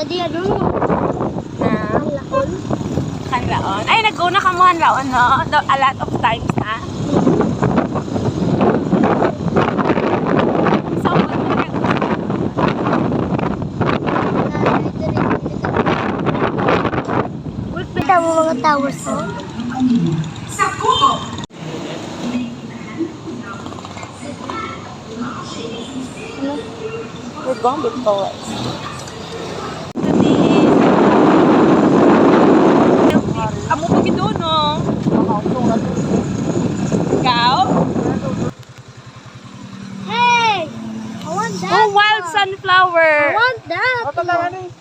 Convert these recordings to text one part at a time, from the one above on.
di ano? Na? Laon. Kanlaon. Ay, nag-una ka mo kanlaon, no? A lot of times, ha? So, Kita mo mga towers mo? we're going to Flores. Amo pa gito, no? Ikaw? Hey! I want that. Oh, wild sunflower! I want that.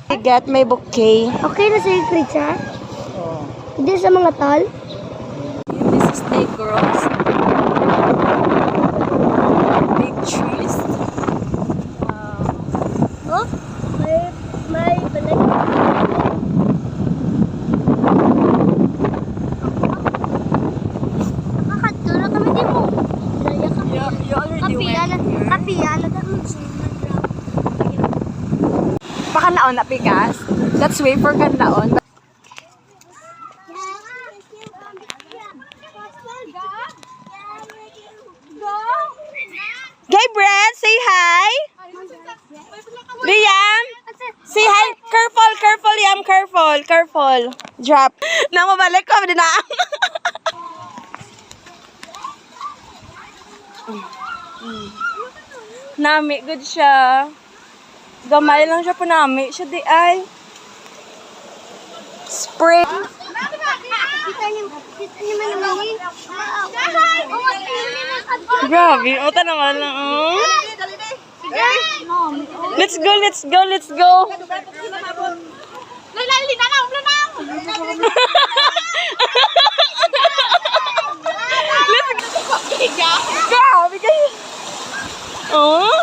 I got my bouquet. Okay na sa Richard? Hindi sa mga tol? This is the girls. Big trees. Oh? May balay. Nakakadto na kami di mo. Daya ka. You already went here. Kapiya na kami siya. Baka naon na pikas. That's way for kan naon. Hey, Brad, say hi. Liam, say hi. Careful, careful, Liam, careful, careful. Drop. Namabalik ko, din na. Nami, good siya. Gamay lang siya po nami. Siya di ay. Spray. Grabe, uta naman lang. Oh. Let's go, let's go, let's go. Grabe kayo. Oh.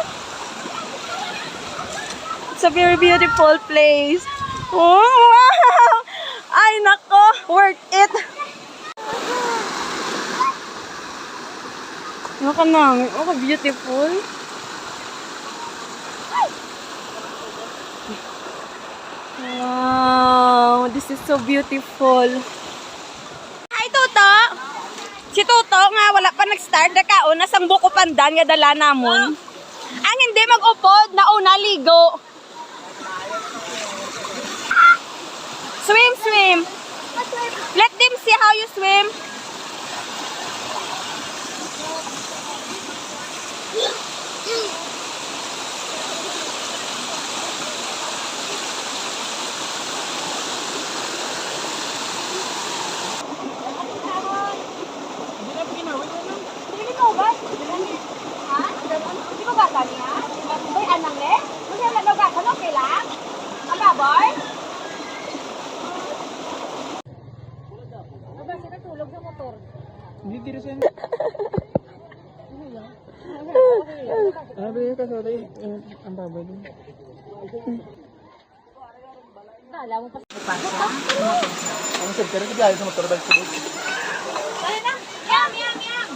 It's a very beautiful place. Oh, wow. Ay, nako. Worth it. Naka namin. Oh, beautiful. Wow. This is so beautiful. Hi, Toto. Si Toto nga, wala pa nag-start. Nakauna sang buko pandan nga dala namon. Ang hindi mag-upod, nauna ligo. Swim, swim. Let them see how you swim. Hindi diri sa Abi ka sorry ang baboy din. Kala mo pa. Ang sentero di ay sa motor bike ko. Yam, yam, yam.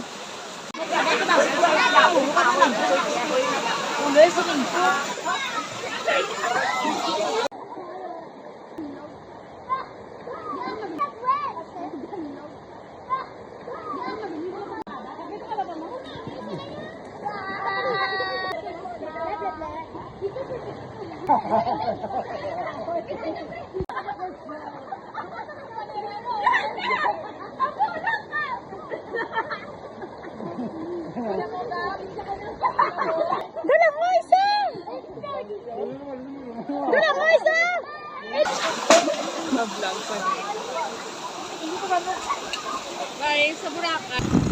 Dala mo isa! Dala mo isa! Vlog pa. Guys, sa Boracay.